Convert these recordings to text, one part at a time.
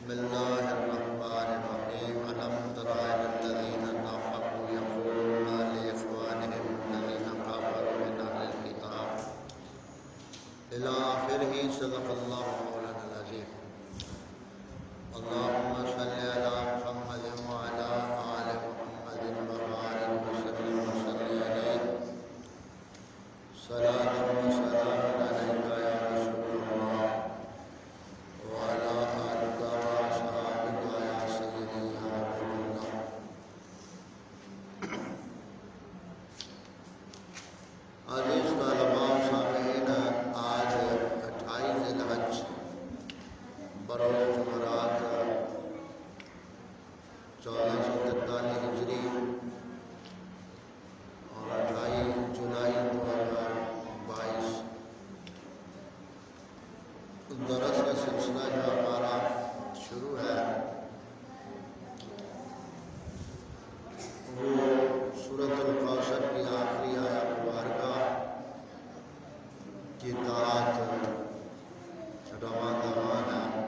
بسم اللہ الرحمن الرحیم الم تر الی الذین نافقوا یقولون لاخوانهم الذین کفروا من اہل الکتاب الی آخرہ صدق اللہ مولانا العظیم اللہم صل علی محمد وعلی آل محمد وبارک وسلم وصلی علیہ صلاۃ و سلام علیک یا رسول اللہ وعلی آلک واصحابک یا سیدی یا حبیب اللہ۔ عزیز طلباء و سامعین، آج 28 ذی الحج بروز جمعرات 1443 ہجری اور 28 جولائی 2022 درس کا سلسلہ جو ہمارا شروع ہے وہ سورۃ الکوثر کی آخری آیت مبارکہ کی طاعت رواں دواں ہے۔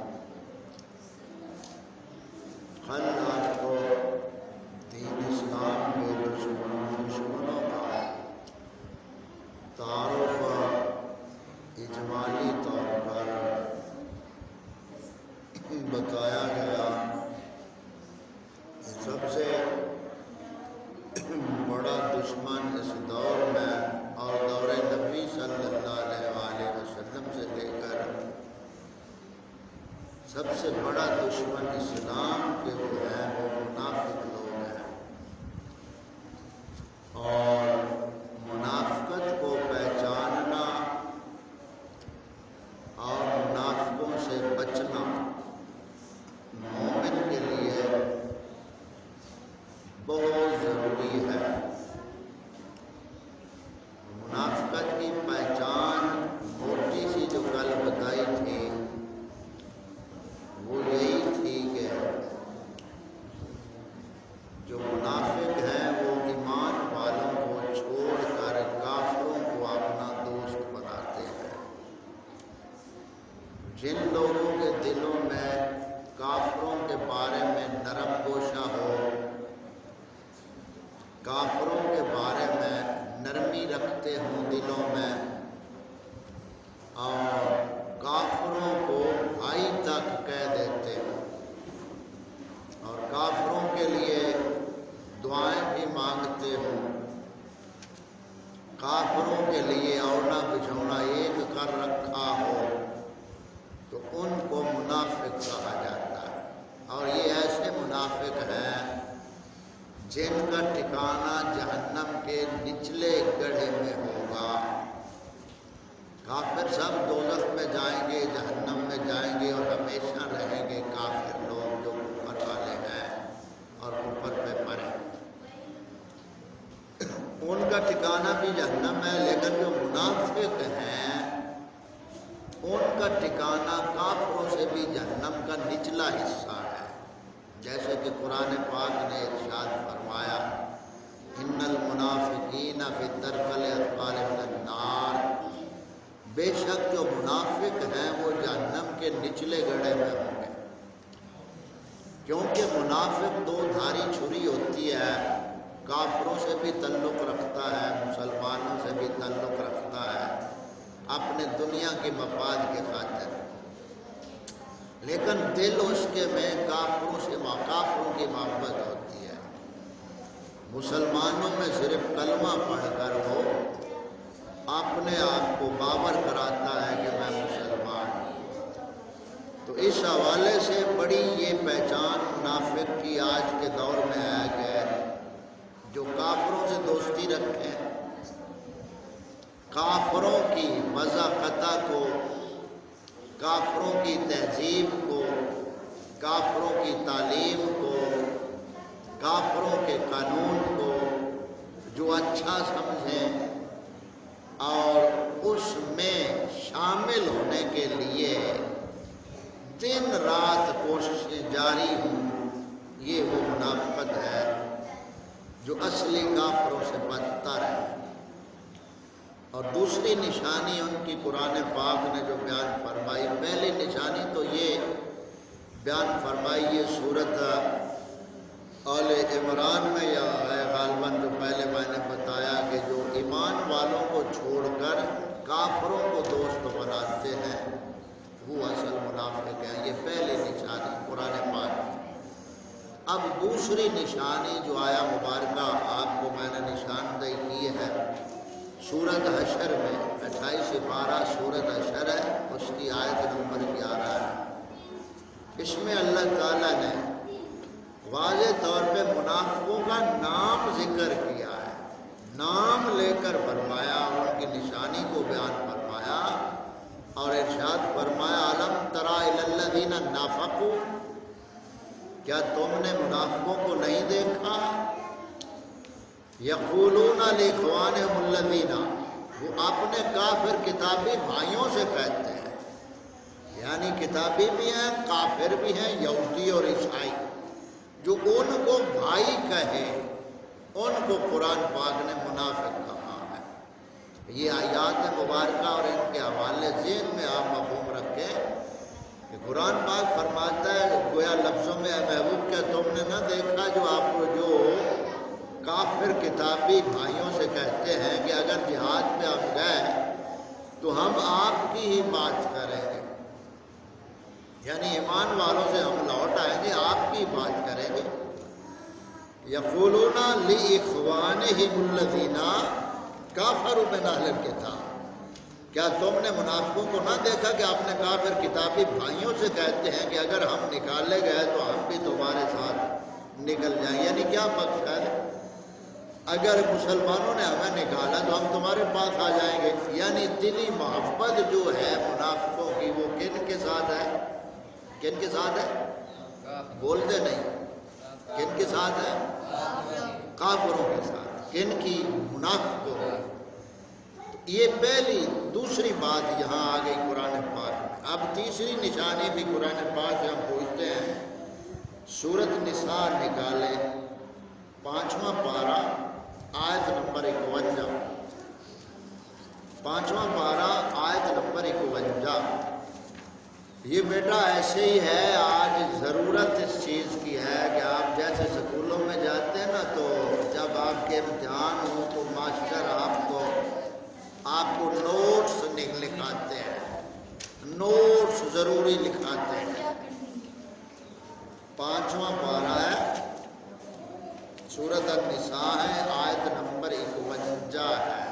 کل آپ کو دین اسلام کے دشمنوں کا تعارف اجمالی طور پر بتایا گیا۔ سب سے بڑا دشمن اس دور میں اور دور نبی صلی اللہ علیہ وسلم سے لے کر سب سے بڑا دشمن اسلام کے جو ہے وہ منافق لوگ ہیں، اور منافقت کو پہچاننا اور منافقوں سے بچنا مومن کے لیے بہت ضروری ہے۔ منافقت کی پہچان موٹی سی جو کل بتائی تھی وہ یہی تھی کہ جو منافق ہیں وہ ایمان والوں کو چھوڑ کر کافروں کو اپنا دوست بناتے ہیں۔ جن لوگوں کے دلوں میں کافروں کے بارے میں نرم گوشہ ہو، کافروں کے بارے میں نرمی رکھتے ہوں دلوں میں، اور کافروں کو بھائی تک کہہ دیتے ہوں، اور کافروں کے لیے دعائیں بھی مانگتے ہوں، کافروں کے لیے اونا بچھونا ایک کر رکھا ہو، تو ان کو منافق کہا جاتا ہے۔ اور یہ ایسے منافق ہیں جن کا ٹھکانہ جہنم کے نچلے گڑھے میں ہوگا۔ کافر سب دوزخ میں جائیں گے، جہنم میں جائیں گے اور ہمیشہ رہیں گے کافر لوگ جو کفر والے ہیں اور کفر پہ مرے، ان کا ٹھکانہ بھی جہنم ہے۔ لیکن جو منافق ہیں ان کا ٹھکانہ کافروں سے بھی جہنم کا نچلا حصہ ہے، جیسے کہ قرآن پاک نے ارشاد فرمایا ان المنافقین فی الدرک الاسفل من النار، بے شک جو منافق ہیں وہ جہنم کے نچلے گڑھے میں ہوں گے۔ کیونکہ منافق دو دھاری چھری ہوتی ہے، کافروں سے بھی تعلق رکھتا ہے، مسلمانوں سے بھی تعلق رکھتا ہے اپنے دنیا کے مفاد کے خاطر، لیکن دل اس کے میں کافروں کی محبت ہوتی ہے۔ مسلمانوں میں صرف کلمہ پڑھ کر وہ اپنے آپ کو باور کراتا ہے کہ میں مسلمان ہوں۔ تو اس حوالے سے بڑی یہ پہچان منافق کی آج کے دور میں ہے کہ جو کافروں سے دوستی رکھے، کافروں کی مذاقتہ کو، کافروں کی تہذیب کو، کافروں کی تعلیم کو، کافروں کے قانون کو جو اچھا سمجھیں اور اس میں شامل ہونے کے لیے دن رات کوششیں جاری ہوں، یہ وہ منافقت ہے جو اصلی کافروں سے بدتر ہے۔ اور دوسری نشانی ان کی قرآن پاک نے جو بیان فرمائی، پہلی نشانی تو یہ بیان فرمائی یہ صورت آل عمران میں یا ہے غالباً، جو پہلے میں نے بتایا کہ جو ایمان والوں کو چھوڑ کر کافروں کو دوست بناتے ہیں وہ اصل منافق ہیں۔ یہ پہلی نشانی قرآن پاک۔ اب دوسری نشانی جو آیا مبارکہ آپ کو میں نے نشاندہی کی ہے سورۃ حشر میں، 28 پارہ سورۃ حشر ہے، اس کی آیت نمبر 11 ہے۔ اس میں اللہ تعالیٰ نے واضح طور پہ منافقوں کا نام ذکر کیا ہے، نام لے کر فرمایا، اور ان کی نشانی کو بیان فرمایا، اور ارشاد فرمایا الم تری الی الذین نافقوا، کیا تم نے منافقوں کو نہیں دیکھا؟ یقولون لاخوانہم الذین، وہ اپنے کافر کتابی بھائیوں سے کہتے ہیں، یعنی کتابی بھی ہیں کافر بھی ہیں، یہودی اور عیسائی، جو ان کو بھائی کہے ان کو قرآن پاک نے منافق کہا ہے۔ یہ آیات مبارکہ اور ان کے حوالے ذہن میں آپ مفہوم رکھیں کہ قرآن پاک فرماتا ہے گویا لفظوں میں، اے محبوب کیا تم نے نہ دیکھا جو آپ کو جو کافر کتابی بھائیوں سے کہتے ہیں کہ اگر جہاد پہ آپ گئے تو ہم آپ کی ہی بات کریں گے، یعنی ایمان والوں سے ہم لوٹ آئیں گے، آپ کی بات کریں گے۔ یقولون لاخوانہم الذین کافروا من اہل الکتاب، کیا تم نے منافقوں کو نہ دیکھا کہ اپنے کافر کتابی بھائیوں سے کہتے ہیں کہ اگر ہم نکالے گئے تو ہم بھی تمہارے ساتھ نکل جائیں، یعنی کیا مقصد؟ اگر مسلمانوں نے ہمیں نکالا تو ہم تمہارے پاس آ جائیں گے، یعنی دلی محبت جو ہے منافقوں کی وہ کن کے ساتھ ہے؟ کن کے ساتھ ہے؟ بولتے نہیں، کن کے ساتھ ہے؟ کافروں کے ساتھ۔ کن کی؟ منافقوں کی۔ یہ پہلی دوسری بات یہاں آ گئی قرآن پاک میں۔ اب تیسری نشانی بھی قرآن پاک سے ہم پوچھتے ہیں، سورۃ نساء نکالے 5واں پارہ آیت نمبر 51، 5واں پارہ آیت نمبر 51۔ یہ بیٹا ایسے ہی ہے، آج ضرورت اس چیز کی ہے کہ آپ جیسے سکولوں میں جاتے ہیں نا تو جب آپ کے امتحان ہوں تو ماسٹر آپ کو نوٹس لکھاتے ہیں، نوٹس ضروری لکھاتے ہیں۔ 5واں پارہ ہے، سورۃ النساء ہے، آیت نمبر 51 ہے،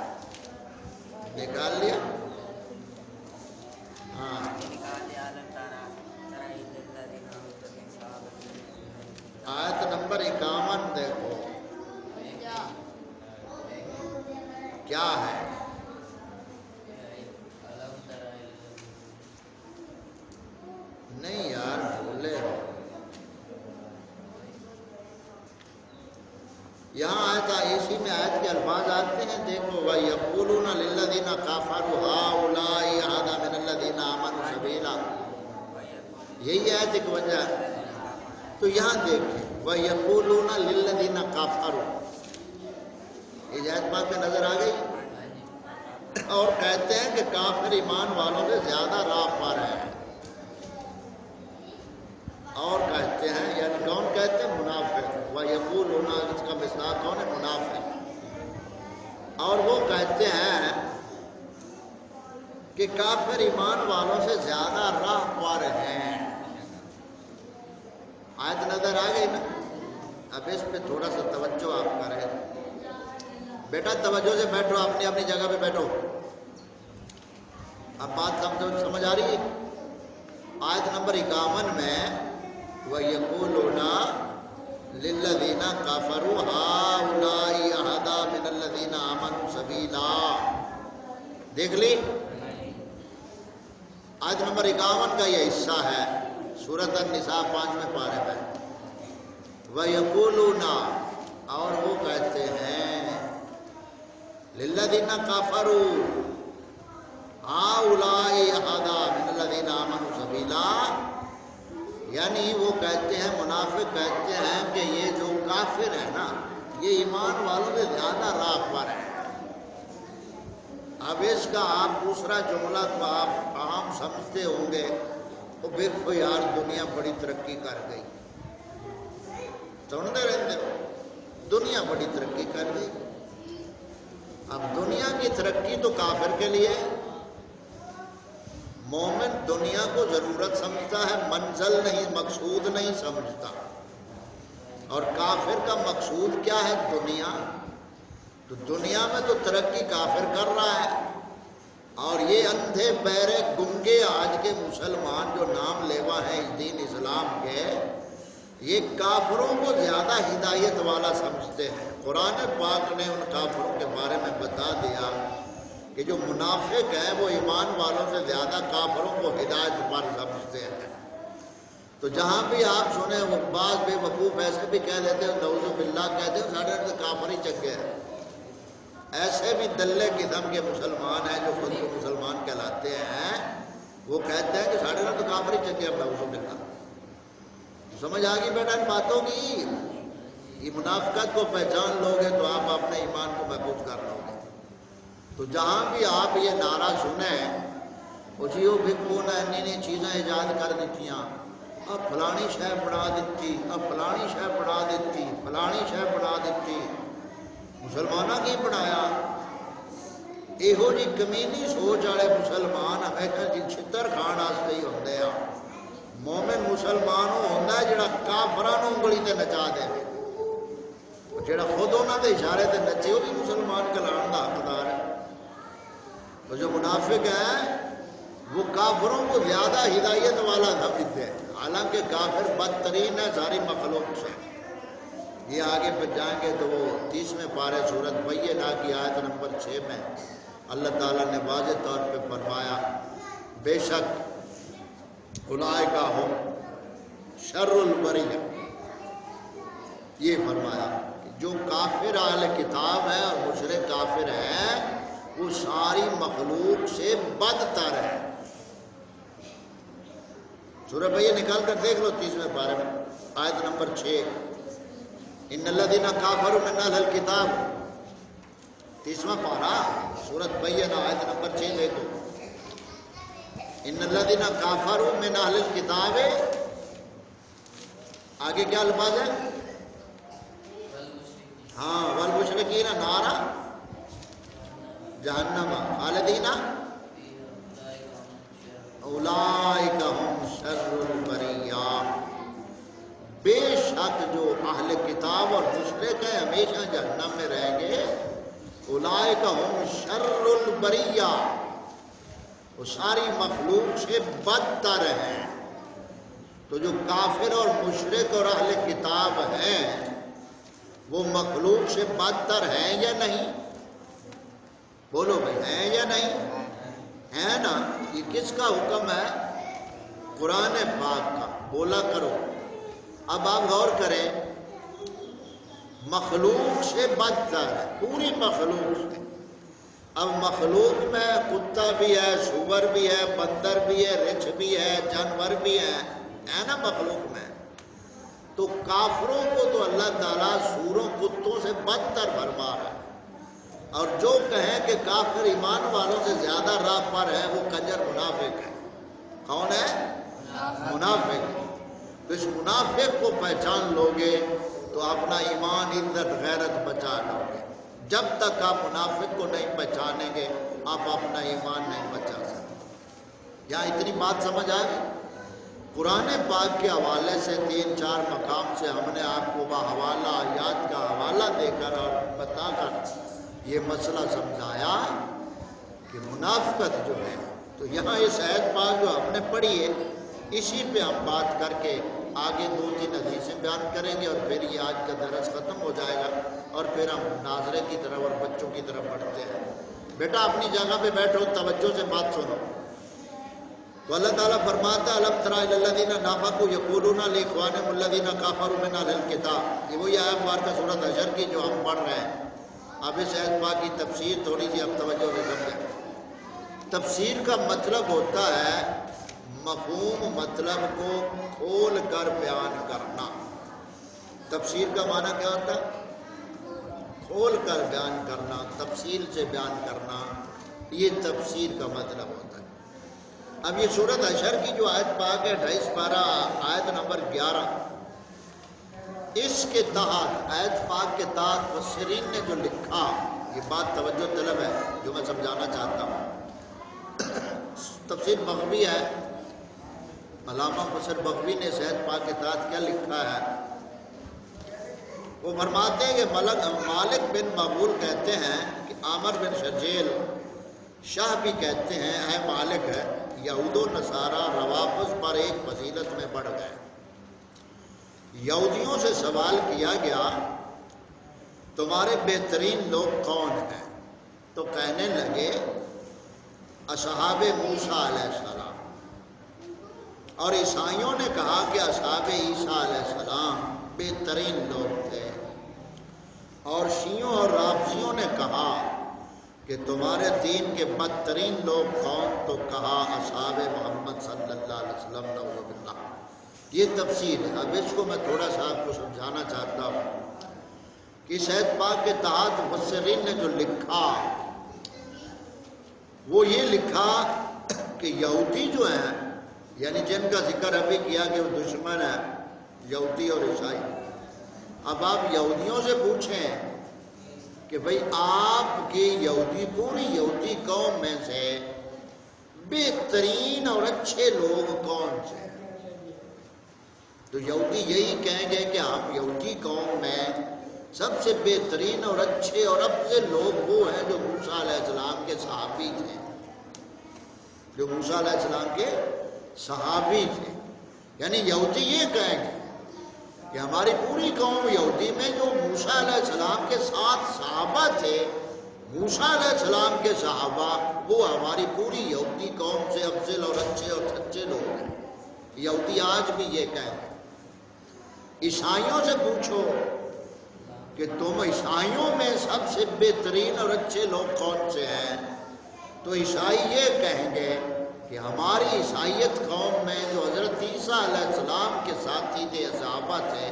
نکال لیا؟ ہاں آیت نمبر 51 دیکھو کیا ہے۔ نہیں یار بھولے ہو، یہاں آیت اسی میں آیت کے الفاظ آتے ہیں، دیکھو وَيَقُولُونَ لِلَّذِينَ كَفَرُوا هَؤُلَاءِ أَهْدَىٰ مِنَ الَّذِينَ آمَنُوا سَبِيلًا، یہی آیت 51 ہے۔ تو یہاں دیکھیں وَيَقُولُونَ لِلَّذِينَ كَفَرُوا، یہ آیت پاک میں نظر آ گئی، اور کہتے ہیں کہ کافر ایمان والوں سے زیادہ راہ پر ہیں، اور کہتے ہیں، یعنی کون کہتے ہیں؟ منافق۔ وَيَقُولُونَ، اس کا مصداق کون ہے؟ منافق۔ اور وہ کہتے ہیں کہ کافر ایمان والوں سے زیادہ راہ پر ہیں۔ آیت نظر آ گئی نا؟ اب اس پہ تھوڑا سا توجہ آپ کریں، بیٹا توجہ سے بیٹھو، اپنی اپنی جگہ پہ بیٹھو۔ اب بات سمجھ آ رہی ہے؟ آیت نمبر 51 میں وَيَقُولُونَ لِلَّذِينَ كَفَرُوا هَؤُلَاءِ أَهْدَىٰ مِنَ الَّذِينَ آمَنُوا سَبِيلًا، دیکھ لی؟ آیت نمبر 51 کا یہ حصہ ہے سورۃ النساء 5ویں پارے میں۔ وَيَقُولُونَ، اور وہ کہتے ہیں، لِلَّذِينَ كَفَرُوا هَؤُلَاءِ أَهْدَىٰ مِنَ الَّذِينَ آمَنُوا سَبِيلًا، یعنی وہ کہتے ہیں، منافق کہتے ہیں کہ یہ جو کافر ہے نا یہ ایمان والوں سے زیادہ راہ پر ہے۔ اب اس کا آپ دوسرا جملہ تو آپ عام سمجھتے ہوں گے وہ دیکھو یار دنیا بڑی ترقی کر گئی، سنتے رہتے ہو دنیا بڑی ترقی کر گئی۔ اب دنیا کی ترقی تو کافر کے لیے، مومن دنیا کو ضرورت سمجھتا ہے، منزل نہیں، مقصود نہیں سمجھتا۔ اور کافر کا مقصود کیا ہے؟ دنیا۔ تو دنیا میں تو ترقی کافر کر رہا ہے، اور یہ اندھے بہرے گنگے آج کے مسلمان جو نام لیوا ہیں اس دین اسلام کے، یہ کافروں کو زیادہ ہدایت والا سمجھتے ہیں۔ قرآن پاک نے ان کافروں کے بارے میں بتا دیا کہ جو منافق ہیں وہ ایمان والوں سے زیادہ کافروں کو ہدایت پر سمجھتے ہیں۔ تو جہاں بھی آپ سنیں وہ بعض بے وقوف ایسے بھی کہہ دیتے ہیں، نعوذ باللہ کہتے ہیں ساڑھے تو کافر ہی چنگے ہیں۔ ایسے بھی دلے قسم کے مسلمان ہیں جو خود کو مسلمان کہلاتے ہیں، وہ کہتے ہیں کہ ساڑھے تو کافر ہی چنگے ہیں، نعوذ باللہ۔ سمجھ آ گئی بیٹا ان باتوں کی؟ یہ منافقت کو پہچان لوگے تو آپ اپنے ایمان کو محفوظ کر لو گے۔ تو جہاں بھی آپ یہ نعرہ سنیں، اچھیو بھکو نے انی چیزیں ایجاد کر دیتیاں، اب فلانی شے بنا دیتی، اب فلانی شے بنا دیتی، فلانی شے بنا دیتی، مسلمانہ کی بنایا؟ یہو جی کمینی سوچ والے مسلمان ہمیشہ جی چھتر کھان واسطے ہی ہوندے آ۔ مومن مسلمان وہ ہوتا ہے جڑا کافراں نوں انگلی تے نچا دے، جڑا خود انہاں دے اشارے تے نچے وہ بھی مسلمان کہلاؤن دا حقدار ہے۔ تو جو منافق ہیں وہ کافروں کو زیادہ ہدایت والا سمجھتے ہیں، حالانکہ کافر بدترین ہے ساری مخلوق سے۔ یہ آگے پہ جائیں گے تو وہ 30ویں پارے سورۃ بینہ کی آیت نمبر 6 میں اللہ تعالیٰ نے واضح طور پہ فرمایا، بے شک اولئک ھم شر البریہ، یہ فرمایا کہ جو کافر اہل کتاب ہیں اور مشرک کافر ہیں وہ ساری مخلوق سے بدتر ہے۔ سورہ بینہ نکال کر دیکھ لو 30ویں پارے میں آیت نمبر 6، ان الذین کافروا من اہل الکتاب، 30واں پارہ سورۃ بینہ آیت نمبر 6 دیکھو، ان الذین کافروا من اہل الکتاب، آگے کیا الفاظ ہے؟ ہاں والمشرکین نار جہنم خالدین اولئک ھم شر البریہ، بے شک جو اہل کتاب اور مشرک ہیں ہمیشہ جہنم میں رہیں گے، اولئک ھم شر البریہ، وہ ساری مخلوق سے بدتر ہیں۔ تو جو کافر اور مشرک اور اہل کتاب ہیں وہ مخلوق سے بدتر ہیں یا نہیں؟ بولو بھائی، ہیں یا نہیں؟ ہے نا؟ یہ کس کا حکم ہے؟ قرآن پاک کا، بولا کرو۔ اب آپ غور کریں، مخلوق سے بدتر ہے، پوری مخلوق سے۔ اب مخلوق میں کتا بھی ہے، سور بھی ہے، بندر بھی ہے، رچھ بھی ہے، جانور بھی ہے نا مخلوق میں۔ تو کافروں کو تو اللہ تعالیٰ سوروں کتوں سے بدتر فرما رہا ہے، اور جو کہیں کہ کافر ایمان والوں سے زیادہ راہ پر ہے وہ کنجر منافق ہے۔ کون ہے؟ منافق۔ تو اس منافق کو پہچان لو گے تو اپنا ایمان، عزت، غیرت بچا لو گے۔ جب تک آپ منافق کو نہیں پہچانیں گے آپ اپنا ایمان نہیں بچا سکتے۔ یہاں اتنی بات سمجھ آ گئی؟ قرآن پاک کے حوالے سے 3-4 مقام سے ہم نے آپ کو حوالہ آیات کا حوالہ دے کر اور بتا کر یہ مسئلہ سمجھایا کہ منافقت جو ہے، تو یہاں اس آیت پاک جو ہم نے پڑھی ہے اسی پہ ہم بات کر کے آگے 2-3 حدیثیں بیان کریں گے، اور پھر یہ آج کا درس ختم ہو جائے گا، اور پھر ہم ناظرے کی طرف اور بچوں کی طرف بڑھتے ہیں۔ بیٹا اپنی جگہ پہ بیٹھو، توجہ سے بات سنو۔ تو اللہ تعالیٰ فرماتا ہے الم تر الی الذین نافقوا یقولون لاخوانہم الذین کفروا من اہل الکتاب، یہ وہی آیت مبارکہ سورۃ حشر کی جو ہم پڑھ رہے ہیں۔ اب اس آیت پاک کی تفسیر تھوڑی سی اب توجہ سے سمجھیں۔ تفسیر کا مطلب ہوتا ہے مفہوم مطلب کو کھول کر بیان کرنا۔ تفسیر کا معنی کیا ہوتا ہے؟ کھول کر بیان کرنا، تفصیل سے بیان کرنا، یہ تفسیر کا مطلب ہوتا ہے۔ اب یہ سورۃ حشر کی جو آیت پاک ہے 28 پارہ آیت نمبر 11، اس کے تحت آیت پاک کے تحت مفسرین نے جو لکھا، یہ بات توجہ طلب ہے جو میں سمجھانا چاہتا ہوں۔ تفسیر بغوی ہے، علامہ مفسر بغوی نے اس آیت پاک کے تحت کیا لکھا ہے، وہ فرماتے ہیں کہ مالک بن مغول کہتے ہیں کہ عامر بن شجیل شاہ بھی کہتے ہیں اے مالک ہے، یہود و نصارہ روافض پر ایک فضیلت میں بڑھ گئے۔ یہودیوں سے سوال کیا گیا تمہارے بہترین لوگ کون ہیں؟ تو کہنے لگے اصحاب موسیٰ علیہ السلام، اور عیسائیوں نے کہا کہ اصحاب عیسیٰ علیہ السلام بہترین لوگ تھے، اور شیعوں اور رافضیوں نے کہا کہ تمہارے دین کے بدترین لوگ کون؟ تو کہا اصحاب محمد صلی اللہ علیہ وسلم نعوذ باللہ۔ یہ تفسیر ہے۔ اب اس کو میں تھوڑا سا آپ کو سمجھانا چاہتا ہوں کہ اس آیت پاک کے تحت مفسرین نے جو لکھا وہ یہ لکھا کہ یہودی جو ہیں، یعنی جن کا ذکر ابھی کیا کہ وہ دشمن ہے یہودی اور عیسائی، اب آپ یہودیوں سے پوچھیں کہ بھئی آپ کی یہودی پوری یہودی قوم میں سے بہترین اور اچھے لوگ کون سے ہیں؟ تو یہودی یہی کہیں گے کہ آپ یہودی قوم میں سب سے بہترین اور اچھے اور افضل لوگ وہ ہیں جو موسیٰ علیہ السلام کے صحابی تھے، جو موسیٰ علیہ السلام کے صحابی تھے۔ یعنی یہودی یہ کہیں گے کہ ہماری پوری قوم یہودی میں جو موسیٰ علیہ السلام کے ساتھ صحابہ تھے، موسیٰ علیہ السلام کے صحابہ، وہ ہماری پوری یہودی قوم سے افضل اور اچھے اور سچے لوگ ہیں۔ یہودی آج بھی یہ کہیں گے۔ عیسائیوں سے پوچھو کہ تم عیسائیوں میں سب سے بہترین اور اچھے لوگ کون سے ہیں، تو عیسائی یہ کہیں گے کہ ہماری عیسائیت قوم میں جو حضرت عیسیٰ علیہ السلام کے ساتھی تھے، صحابہ تھے،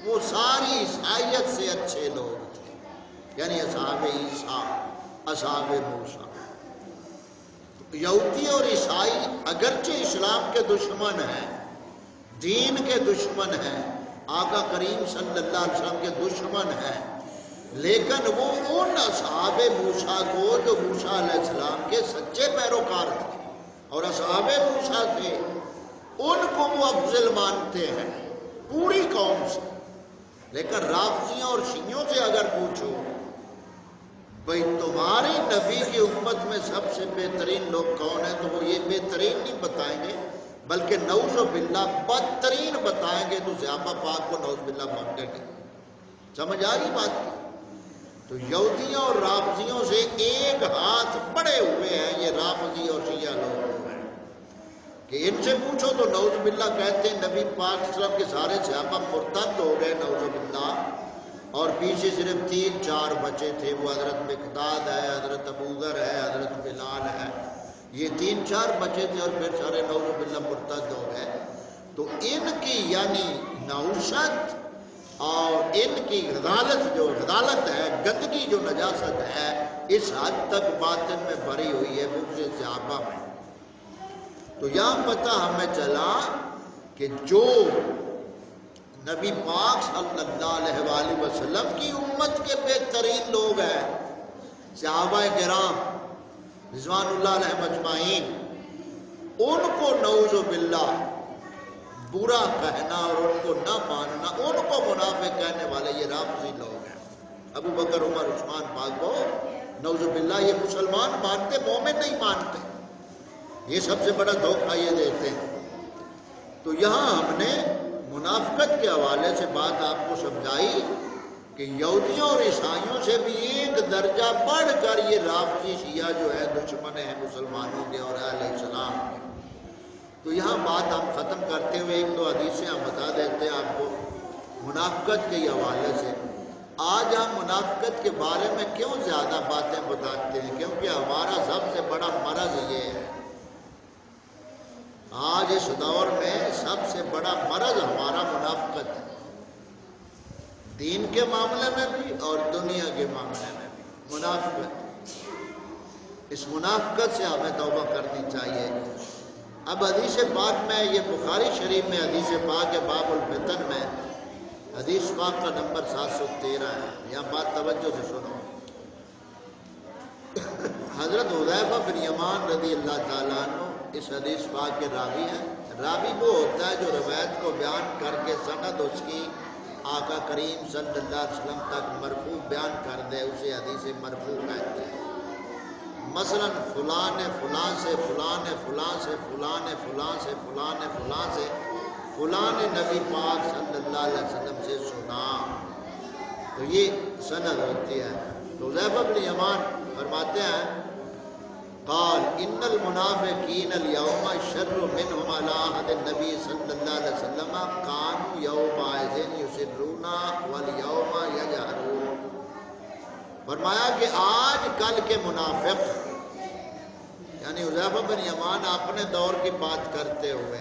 وہ ساری عیسائیت سے اچھے لوگ تھے، یعنی اصحاب عیسیٰ، اصحاب موسیٰ۔ یہودی اور عیسائی اگرچہ اسلام کے دشمن ہیں، دین کے دشمن ہیں، آقا کریم صلی اللہ علیہ وسلم کے دشمن ہیں، لیکن وہ ان اصحاب موسیٰ کو جو موسیٰ علیہ السلام کے سچے پیروکار تھے اور اصحاب موسیٰ تھے، ان کو وہ افضل مانتے ہیں پوری قوم سے۔ لیکن رافضیوں اور شیعوں سے اگر پوچھو بھئی تمہاری نبی کی امت میں سب سے بہترین لوگ کون ہیں، تو وہ یہ بہترین نہیں بتائیں گے بلکہ نعوذ باللہ بدترین بتائیں گے، تو صحابہ پاک کو نعوذ باللہ مانگیں گے۔ سمجھ آ رہی بات کی؟ تو یہودیوں اور رافضیوں سے ایک ہاتھ بڑے ہوئے ہیں یہ رافضی اور شیعہ لوگ ہیں کہ ان سے پوچھو تو نعوذ باللہ کہتے ہیں نبی پاک صلی اللہ علیہ وسلم کے سارے صحابہ مرتد ہو گئے نعوذ باللہ، اور پیچھے صرف 3-4 بچے تھے، وہ حضرت مقداد ہے، حضرت ابوذر ہے، حضرت بلال ہے، یہ 3-4 بچے تھے اور پھر سارے نعوذ باللہ مرتد ہو گئے۔ تو ان کی یعنی نحوست اور ان کی غدالت ہے، گندگی جو نجاست ہے، اس حد تک باطن میں بھری ہوئی ہے بغض صحابہ میں۔ تو یہاں پتہ ہمیں چلا کہ جو نبی پاک صلی اللہ علیہ وآلہ وسلم کی امت کے بہترین لوگ ہیں، صحابہ کرام رضوان اللہ علیہ مجمعین، ان کو نعوذ باللہ برا کہنا اور ان کو نہ ماننا، ان کو منافق کہنے والے یہ رافضی لوگ ہیں۔ ابو بکر، عمر، عثمان پاک کو نعوذ باللہ یہ مسلمان مانتے، مومن نہیں مانتے، یہ سب سے بڑا دھوکہ یہ دیتے ہیں۔ تو یہاں ہم نے منافقت کے حوالے سے بات آپ کو سمجھائی کہ یہودیوں اور عیسائیوں سے بھی ایک درجہ بڑھ کر یہ رافضی شیعہ جو ہے دشمن ہیں مسلمانوں کے اور اہل اسلام کے۔ تو یہاں بات ہم ختم کرتے ہوئے 1-2 حدیثیں ہم بتا دیتے ہیں آپ کو منافقت کے حوالے سے۔ آج ہم منافقت کے بارے میں کیوں زیادہ باتیں بتاتے ہیں؟ کیونکہ ہمارا سب سے بڑا مرض یہ ہے، آج اس دور میں سب سے بڑا مرض ہمارا منافقت ہے، دین کے معاملے میں بھی اور دنیا کے معاملے میں بھی منافقت۔ اس منافقت سے ہمیں توبہ کرنی چاہیے۔ اب حدیث پاک میں یہ بخاری شریف میں حدیث پاک کے باب الفتن میں حدیث پاک کا نمبر 713 ہے. یہاں بات توجہ سے سنو. حضرت حذیفہ بن یمان رضی اللہ تعالیٰ عنہ اس حدیث پاک کے راوی ہیں. راوی وہ ہوتا ہے جو روایت کو بیان کر کے سند اس کی آقا کریم صلی اللہ علیہ وسلم تک مرفوع بیان کر دے, اسے حدیث مرفوع کہتے ہیں. مثلا فلاں نے فلاں سے فلاں نے فلاں سے فلاں نے فلاں سے فلاں نے فلاں سے فلاں نے نبی پاک صلی اللہ علیہ وسلم سے سنا, تو یہ سند ہوتی ہے. تو حذیفہ بن یمان فرماتے ہیں قال ان المنافقین اليوم شر منهم على عهد النبی صلی اللہ علیہ وسلم كانوا يومئذ يسرون واليوم يجهرون. فرمایا کہ آج کل کے منافق, یعنی حذیفہ بن یمان اپنے دور کی بات کرتے ہوئے,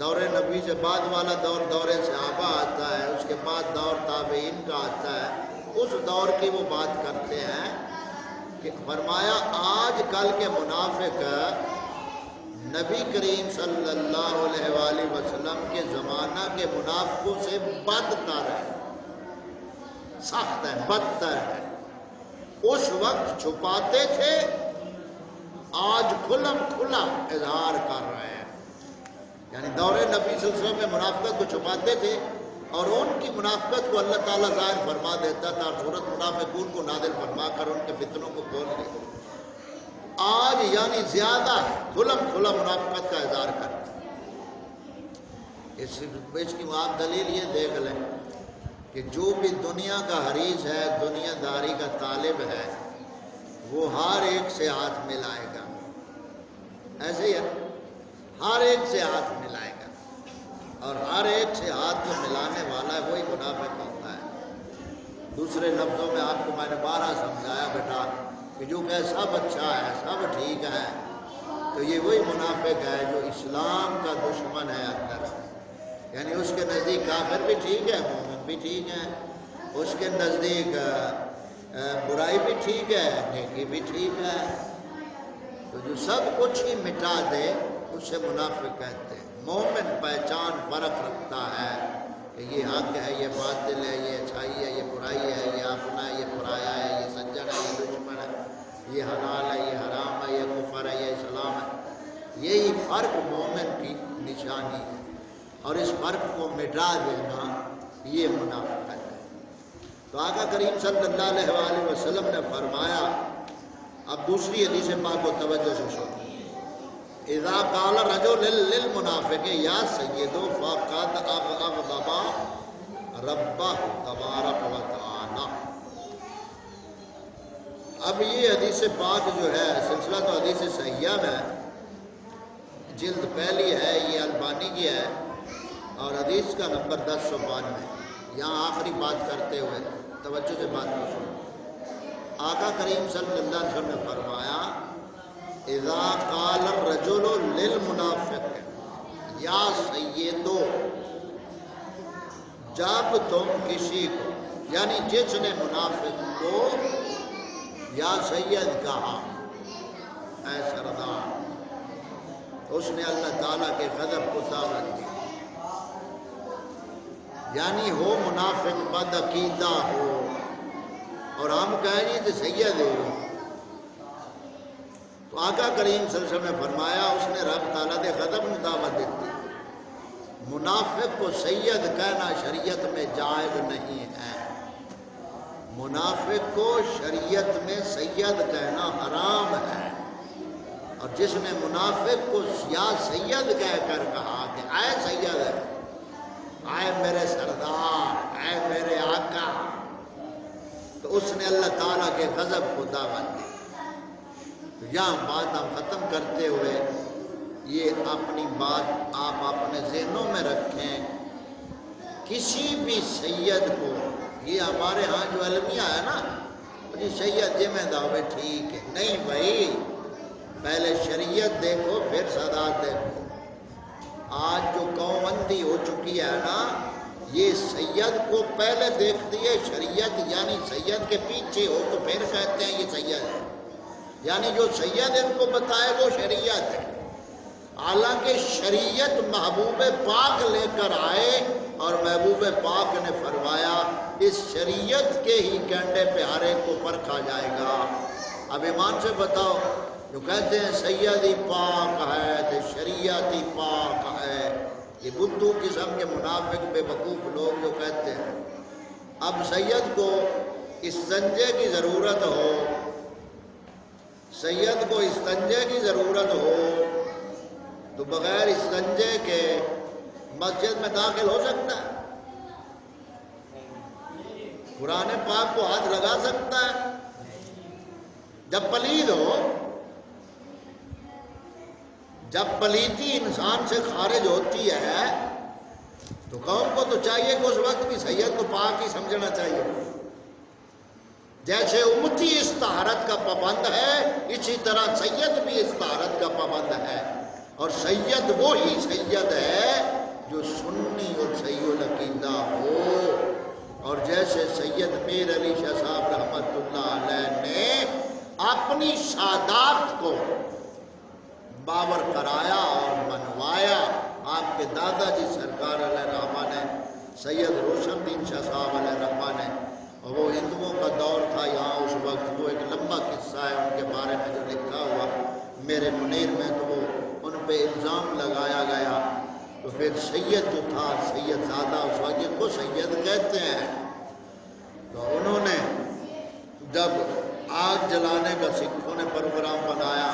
دور نبی سے بعد والا دور دور صحابہ آتا ہے, اس کے بعد دور تابعین کا آتا ہے, اس دور کی وہ بات کرتے ہیں کہ فرمایا آج کل کے منافق نبی کریم صلی اللہ علیہ وآلہ وسلم کے زمانہ کے منافقوں سے بدتر ہے, سخت ہے, بدتر ہے. اس وقت چھپاتے تھے, آج کھلم کھلا اظہار کر رہے ہیں. یعنی دور نبی صلی اللہ علیہ وسلم میں منافقت کو چھپاتے تھے اور ان کی منافقت کو اللہ تعالیٰ ظاہر فرما دیتا تھا, سورۃ منافقون کو نازل فرما کر ان کے فتنوں کو کھول دیتا. آج یعنی زیادہ کھلم کھلا منافقت کا اظہار کرتے. اس کی آپ دلیل یہ دیکھ لیں کہ جو بھی دنیا کا حریص ہے, دنیا داری کا طالب ہے, وہ ہر ایک سے ہاتھ ملائے گا. ایسے ہی ہے, ہر ایک سے ہاتھ ملائے گا, اور ہر ایک سے ہاتھ جو ملانے والا ہے وہی منافق ہوتا ہے. دوسرے لفظوں میں آپ کو میں نے بارہ سمجھایا بیٹا کہ جو کہ سب اچھا ہے, سب ٹھیک ہے, تو یہ وہی منافق ہے جو اسلام کا دشمن ہے اندر سے. یعنی اس کے نزدیک کافر بھی ٹھیک ہے, مومن بھی ٹھیک ہے, اس کے نزدیک برائی بھی ٹھیک ہے, نیکی بھی ٹھیک ہے. تو جو سب کچھ ہی مٹا دے اسے منافق کہتے ہیں. مومن پہچان فرق رکھتا ہے کہ یہ حق ہے, یہ باطل ہے, یہ اچھائی ہے, یہ برائی ہے, یہ اپنا ہے, یہ پرایا ہے, یہ سجن ہے, یہ دشمن ہے, یہ حلال ہے, یہ حرام ہے, یہ کفر ہے, یہ اسلام ہے. یہی فرق مومن کی نشانی ہے, اور اس فرق کو مٹا دینا یہ منافقت ہے. تو آقا کریم صلی اللہ علیہ وآلہ وسلم نے فرمایا, اب دوسری حدیث پاک کو توجہ سے سنو, اذا قال رجل للمنافق یا سید فقد اغضب ربہ تبارک و تعالی. اب یہ حدیث پاک جو ہے سلسلہ تو حدیث صحیحہ میں جلد پہلی ہے, یہ البانی کی ہے, اور حدیث کا نمبر 1092. یہاں آخری بات کرتے ہوئے توجہ سے بات کو سنو. آقا کریم صلی اللہ علیہ وسلم نے فرمایا اذا قال الرجل للمنافق یا سیدو, جب تم کسی کو, یعنی جس نے منافق کو یا سید کہا, اے سردار, تو اس نے اللہ تعالیٰ کے غضب کو دعوت دی. یعنی ہو منافق بد عقیدہ ہو, اور ہم کہیں گے کہ سید ہے, تو آقا کریم صلی اللہ علیہ وسلم نے فرمایا اس نے رب تعالیٰ دے غضب میں دعوت دیتی. منافق کو سید کہنا شریعت میں جائز نہیں ہے. منافق کو شریعت میں سید کہنا حرام ہے. اور جس نے منافق کو یا سید کہہ کر کہا کہ اے سید ہے, اے میرے سردار, اے میرے آقا, تو اس نے اللہ تعالیٰ کے غضب کو دعوت دی. تو یہاں بات ہم ختم کرتے ہوئے یہ اپنی بات آپ اپنے ذہنوں میں رکھیں, کسی بھی سید کو, یہ ہمارے ہاں جو المیہ ہے نا, جی سید جی میں دعوے ٹھیک ہے, نہیں بھائی, پہلے شریعت دیکھو پھر سادات دیکھو. آج جو قوم اندھی ہو چکی ہے نا, یہ سید کو پہلے دیکھتی ہے شریعت, یعنی سید کے پیچھے ہو تو پھر کہتے ہیں یہ سید ہے. یعنی جو سید ان کو بتائے وہ شریعت ہے, حالانکہ شریعت محبوب پاک لے کر آئے اور محبوب پاک نے فرمایا اس شریعت کے ہی کینڈے پہ ہر ایک کو پرکھا جائے گا۔ اب ایمان سے بتاؤ، جو کہتے ہیں سید ہی پاک ہے تو شریعت ہی پاک ہے، یہ بدھو قسم کے منافق بے وقوف لوگ جو کہتے ہیں اب سید کو استنجے کی ضرورت ہو، سید کو استنجے کی ضرورت ہو تو بغیر استنجے کے مسجد میں داخل ہو سکتا ہے؟ قرآن پاک کو ہاتھ لگا سکتا ہے؟ جب پلید ہو، جب پلیتی انسان سے خارج ہوتی ہے تو قوم کو تو چاہیے کہ اس وقت بھی سید کو پاک ہی سمجھنا چاہیے۔ جیسے امتی اس طہارت کا پابند ہے اسی طرح سید بھی اس طہارت کا پابند ہے، اور سید وہی سید ہے جو سنی اور صحیح العقیدہ ہو۔ اور جیسے سید میر علی شاہ صاحب رحمت اللہ علیہ نے اپنی سعادات کو باور کرایا اور منوایا، آپ کے دادا جی سرکار علیہ رحمہ نے، سید روشن دین شاہ صاحب علیہ رحمہ نے، اور وہ ہندوؤں کا دور تھا یہاں اس وقت، وہ ایک لمبا قصہ ہے ان کے بارے میں جو لکھا ہوا میرے منیر میں، تو وہ ان پہ الزام لگایا گیا، تو پھر سید جو تھا سید زادہ اس وقت جن کو سید کہتے ہیں، تو انہوں نے جب آگ جلانے کا سکھوں نے پروگرام بنایا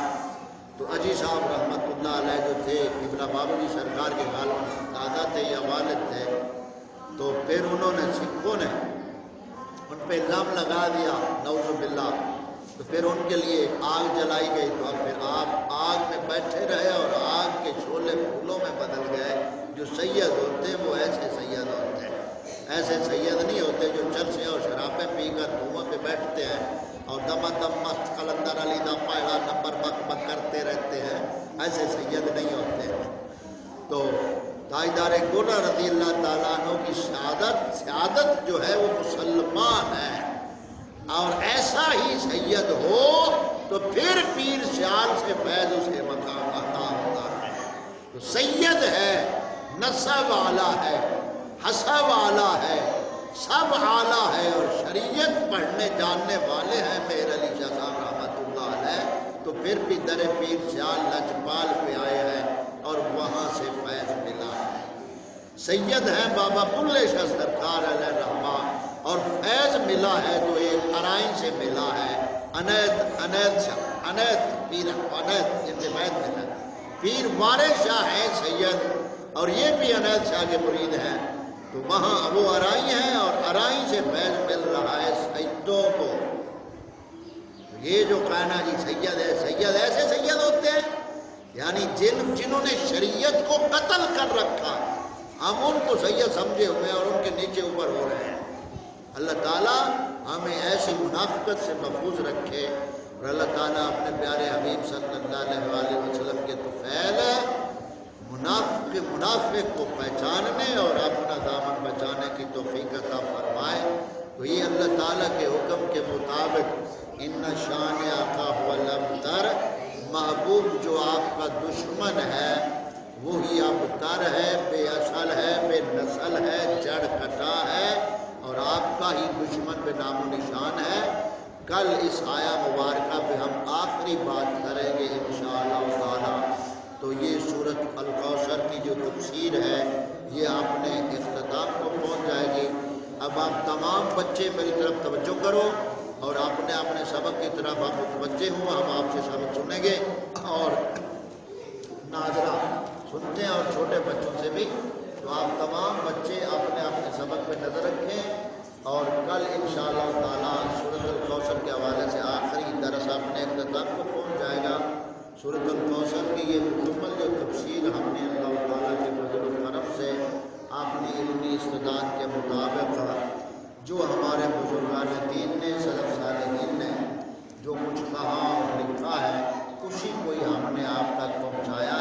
تو اجی صاحب رحمت اللہ علیہ جو تھے قبلہ بابو جی سرکار کے غالب دادا تھے یا والد تھے، تو پھر انہوں نے سکھوں نے ان پہ الزام لگا دیا نعوذ باللہ، تو پھر ان کے لیے آگ جلائی گئی، تو اب پھر آپ آگ میں بیٹھے رہے اور آگ کے شعلے پھولوں میں بدل گئے۔ جو سید ہوتے ہیں وہ ایسے سید ہوتے ہیں، ایسے سید نہیں ہوتے جو چرسیں اور شرابیں پی کر دھوؤں پہ بیٹھتے ہیں اور دم دم مست قلندر علی دا پہلا نمبر بک بک کرتے رہتے ہیں، ایسے سید نہیں ہوتے ہیں۔ تو تاجدار گولہ رضی اللہ تعالیٰ عنہ کی سعادت جو ہے وہ مسلمان ہے، اور ایسا ہی سید ہو تو پھر پیر سیال سے فیض اسے مقام عطا ہوتا ہے۔ تو سید ہے، نسب اعلیٰ ہے، حسب اعلیٰ ہے، سب اعلیٰ ہے، اور شریعت پڑھنے جاننے والے ہیں میر علی شاہ صاحب رحمت اللہ علیہ، تو پھر بھی در پیر سیال لجپال پہ آئے ہیں اور وہاں سے فیض ملا ہے۔ سید ہیں بابا بلے شاہ سرکار علیہ رحمہ، اور فیض ملا ہے تو ایک ارائن سے ملا ہے، پیر وارث شاہ ہیں سید، اور یہ بھی انیت شاہ کے مرید ہیں، تو وہاں وہ ارائی ہیں اور ارائی سے فیض مل رہا ہے سیدوں کو۔ یہ جو کہنا جی سید ہے، سید ایسے سید ہوتے ہیں یعنی جنہوں نے شریعت کو قتل کر رکھا، ہم ان کو سید سمجھے ہوئے اور ان کے نیچے اوپر ہو رہے ہیں۔ اللہ تعالیٰ ہمیں ایسی منافقت سے محفوظ رکھے، اور اللہ تعالیٰ اپنے پیارے حبیب صلی اللہ علیہ وسلم کے طفیل منافق کو پہچاننے اور اپنا دامن بچانے کی توفیق عطا فرمائے۔ تو یہ اللہ تعالیٰ کے حکم کے مطابق ان شان آقا هو الابتر، محبوب جو آپ کا دشمن ہے وہی ابتر ہے، بے اصل ہے، بے نسل ہے، جڑ کٹا ہے، اور آپ کا ہی دشمن بے نام و نشان ہے۔ کل اس آیا مبارکہ پہ ہم آخری بات کریں گے انشاءاللہ تعالی۔ تو یہ سورۃ الکوثر کی جو تفسیر ہے یہ آپ نے اختتام کو پہنچ جائے گی۔ اب آپ تمام بچے میری طرف توجہ کرو اور اپنے اپنے سبق کی طرف آپ متوجہ ہوں، ہم آپ سے سبق سنیں گے اور ناظرہ سنتے ہیں، اور چھوٹے بچوں سے بھی، تو آپ تمام بچے اپنے اپنے سبق پہ نظر رکھیں، اور کل انشاءاللہ تعالیٰ سورۃ الکوثر کے حوالے سے آخری درس اپنے اختتام کو پہنچ جائے گا۔ سورۃ الکوثر کی یہ مکمل جو تفسیر ہم نے اللہ تعالیٰ کے فضل و کرم سے اپنی علمی استعداد کے مطابق جو ہمارے بزرگان دین نے، سلف صالحین نے جو کچھ کہا اور لکھا ہے، اسی کو ہی ہم نے آپ تک پہنچایا